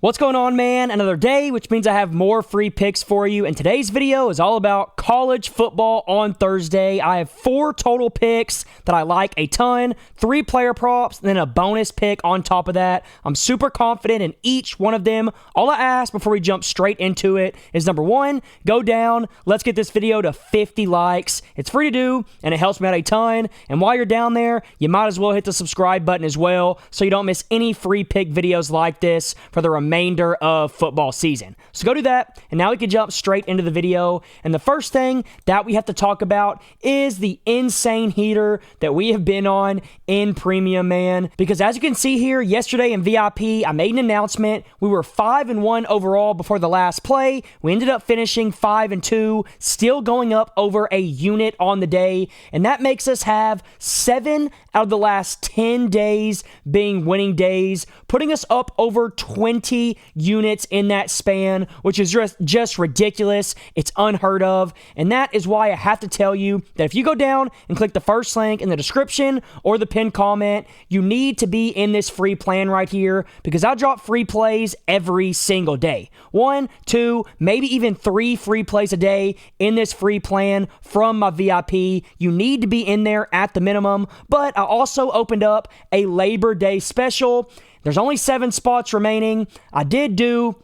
What's going on, man? Another day, which means I have more free picks for you. And today's video is all about college football on Thursday. I have 4 total picks that I like a ton, 3 player props, and then a bonus pick on top of that. I'm super confident in each one of them. All I ask before we jump straight into it is number 1, go down. Let's get this video to 50 likes. It's free to do, and it helps me out a ton. And while you're down there, you might as well hit the subscribe button as well so you don't miss any free pick videos like this for the remainder of football season. So go do that, and now we can jump straight into the video. And the first thing that we have to talk about is the insane heater that we have been on in Premium, man. Because as you can see here, yesterday in VIP, I made an announcement. We were 5-1 overall before the last play. We ended up finishing 5-2, still going up over a unit on the day, and that makes us have 7 out of the last 10 days being winning days, putting us up over 20 units in that span, which is just ridiculous. It's unheard of, and that is why I have to tell you that if you go down and click the first link in the description or the pinned comment, you need to be in this free plan right here, because I drop free plays every single day. 1, 2, maybe even 3 free plays a day in this free plan from my VIP. You need to be in there at the minimum, but I also opened up a Labor Day special. There's only 7 spots remaining. I did do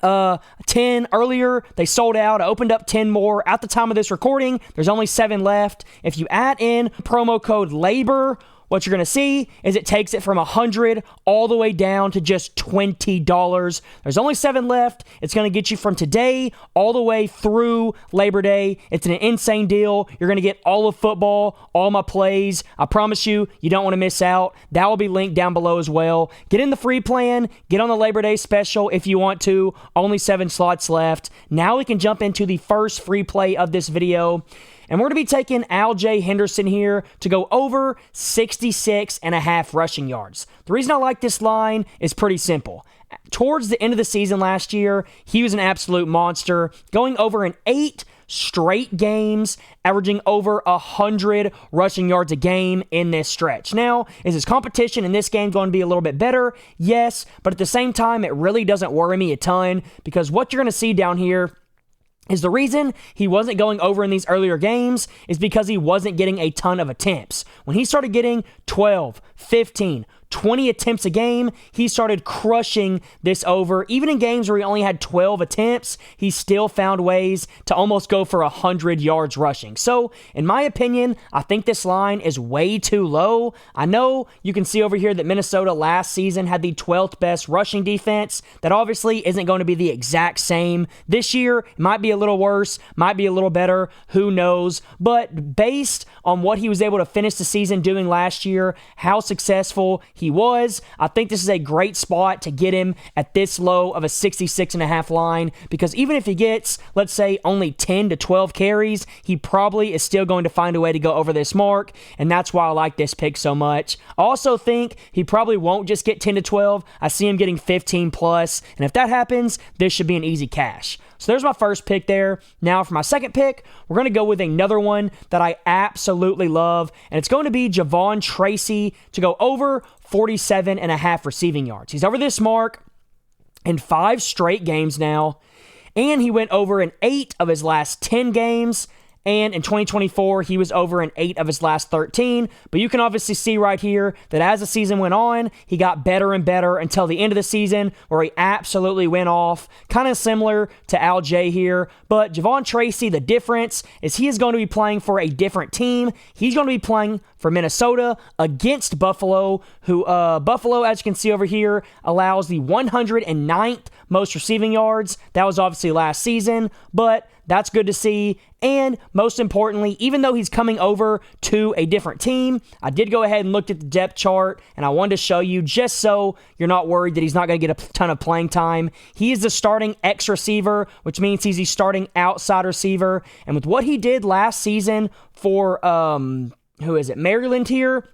10 earlier. They sold out. I opened up 10 more at the time of this recording. There's only 7 left. If you add in promo code LABOR, what you're going to see is it takes it from 100 all the way down to just $20. There's only 7 left. It's going to get you from today all the way through Labor Day. It's an insane deal. You're going to get all of football, all my plays. I promise you, you don't want to miss out. That will be linked down below as well. Get in the free plan. Get on the Labor Day special if you want to. Only 7 slots left. Now we can jump into the first free play of this video. And we're going to be taking Al J. Henderson here to go over 66.5 rushing yards. The reason I like this line is pretty simple. Towards the end of the season last year, he was an absolute monster, going over in 8 straight games, averaging over 100 rushing yards a game in this stretch. Now, is his competition in this game going to be a little bit better? Yes, but at the same time, it really doesn't worry me a ton, because what you're going to see down here is the reason he wasn't going over in these earlier games is because he wasn't getting a ton of attempts. When he started getting 12, 15, 20 attempts a game, he started crushing this over. Even in games where he only had 12 attempts, he still found ways to almost go for 100 yards rushing. So, in my opinion, I think this line is way too low. I know you can see over here that Minnesota last season had the 12th best rushing defense. That obviously isn't going to be the exact same. This year, it might be a little worse, might be a little better, who knows. But based on what he was able to finish the season doing last year, how successful he was, I think this is a great spot to get him at this low of a 66.5 line, because even if he gets, let's say, only 10 to 12 carries, he probably is still going to find a way to go over this mark, and that's why I like this pick so much. I also think he probably won't just get 10 to 12. I see him getting 15 plus, and if that happens, this should be an easy cash. So there's my first pick there. Now for my second pick, we're going to go with another one that I absolutely love, and it's going to be Javon Tracy to go over 47.5 receiving yards. He's over this mark in 5 straight games now, and he went over in 8 of his last 10 games. And in 2024, he was over in 8 of his last 13. But you can obviously see right here that as the season went on, he got better and better until the end of the season, where he absolutely went off. Kind of similar to Al J here. But Javon Tracy, the difference is he is going to be playing for a different team. He's going to be playing for Minnesota against Buffalo, who Buffalo, as you can see over here, allows the 109th most receiving yards. That was obviously last season, but that's good to see. And most importantly, even though he's coming over to a different team, I did go ahead and looked at the depth chart, and I wanted to show you just so you're not worried that he's not going to get a ton of playing time. He is the starting X receiver, which means he's the starting outside receiver. And with what he did last season for, Maryland here,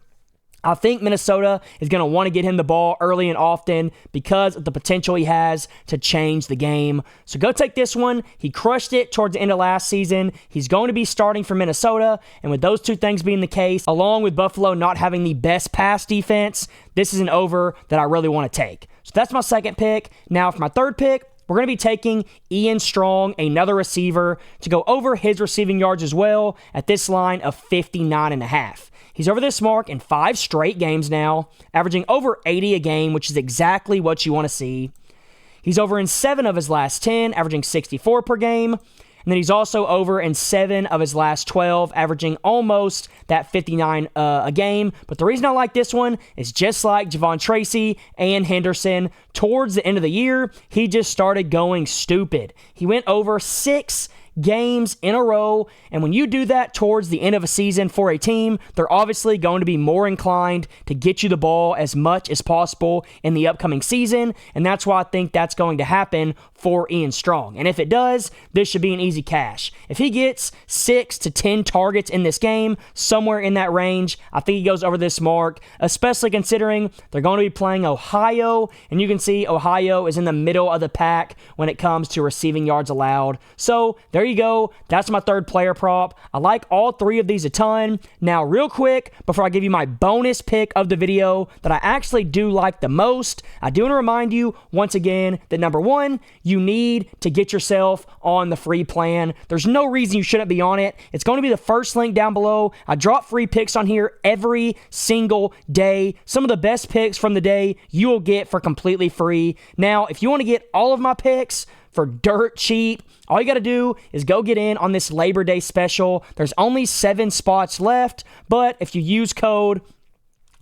I think Minnesota is going to want to get him the ball early and often because of the potential he has to change the game. So go take this one. He crushed it towards the end of last season. He's going to be starting for Minnesota. And with those two things being the case, along with Buffalo not having the best pass defense, this is an over that I really want to take. So that's my second pick. Now for my third pick, we're going to be taking Ian Strong, another receiver, to go over his receiving yards as well at this line of 59.5. He's over this mark in 5 straight games now, averaging over 80 a game, which is exactly what you want to see. He's over in 7 of his last 10, averaging 64 per game. And then he's also over in 7 of his last 12, averaging almost that 59 a game. But the reason I like this one is just like Javon Tracy and Henderson, towards the end of the year, he just started going stupid. He went over 6 games in a row, and when you do that towards the end of a season for a team, they're obviously going to be more inclined to get you the ball as much as possible in the upcoming season, and that's why I think that's going to happen for Ian Strong. And if it does, this should be an easy cash. If he gets 6 to 10 targets in this game, somewhere in that range, I think he goes over this mark, especially considering they're going to be playing Ohio, and you can see Ohio is in the middle of the pack when it comes to receiving yards allowed. So there you go. That's my third player prop. I like all 3 of these a ton. Now, real quick, before I give you my bonus pick of the video that I actually do like the most, I do want to remind you once again that number 1, you need to get yourself on the free plan. There's no reason you shouldn't be on it. It's going to be the first link down below. I drop free picks on here every single day. Some of the best picks from the day you will get for completely free. Now, if you want to get all of my picks for dirt cheap, all you got to do is go get in on this Labor Day special. There's only 7 spots left, but if you use code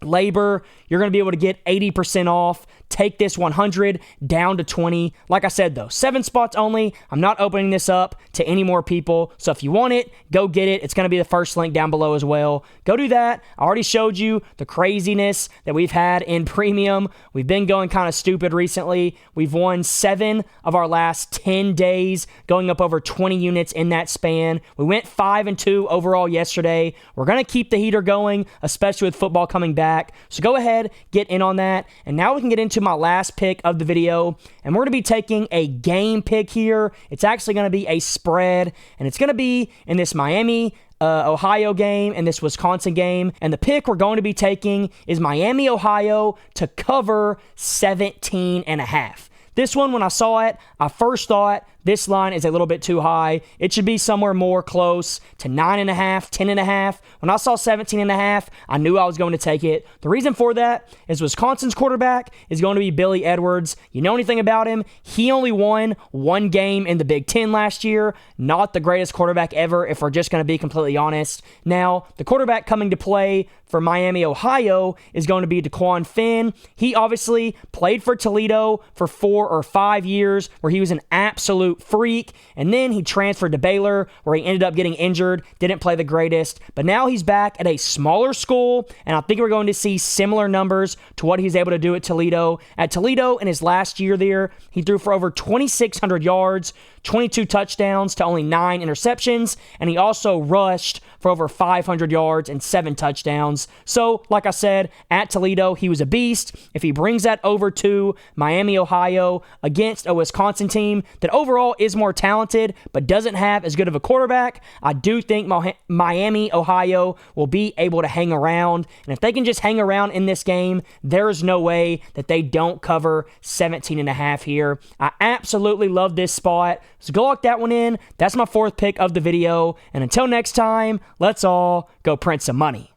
LABOR, you're going to be able to get 80% off. Take this 100 down to 20. Like I said, though, 7 spots only. I'm not opening this up to any more people. So if you want it, go get it. It's going to be the first link down below as well. Go do that. I already showed you the craziness that we've had in premium. We've been going kind of stupid recently. We've won 7 of our last 10 days, going up over 20 units in that span. We went 5-2 overall yesterday. We're going to keep the heater going, especially with football coming back. So go ahead, get in on that. And now we can get into my last pick of the video, and we're going to be taking a game pick here. It's actually going to be a spread, and it's going to be in this Miami Ohio game and this Wisconsin game. And the pick we're going to be taking is Miami, Ohio to cover 17.5. This one, when I saw it, I first thought this line is a little bit too high. It should be somewhere more close to 9.5, 10.5. When I saw 17.5, I knew I was going to take it. The reason for that is Wisconsin's quarterback is going to be Billy Edwards. You know anything about him? He only won 1 game in the Big Ten last year. Not the greatest quarterback ever, if we're just going to be completely honest. Now, the quarterback coming to play for Miami, Ohio is going to be DeQuan Finn. He obviously played for Toledo for 4 or 5 years, where he was an absolute freak, and then he transferred to Baylor, where he ended up getting injured, didn't play the greatest, but now he's back at a smaller school, and I think we're going to see similar numbers to what he's able to do at Toledo. At Toledo, in his last year there, he threw for over 2,600 yards, 22 touchdowns to only 9 interceptions, and he also rushed for over 500 yards and 7 touchdowns. So, like I said, at Toledo, he was a beast. If he brings that over to Miami, Ohio, against a Wisconsin team that overall is more talented but doesn't have as good of a quarterback, I do think Miami, Ohio will be able to hang around. And if they can just hang around in this game, there is no way that they don't cover 17.5 here. I absolutely love this spot. So go lock that one in. That's my 4th pick of the video. And until next time, let's all go print some money.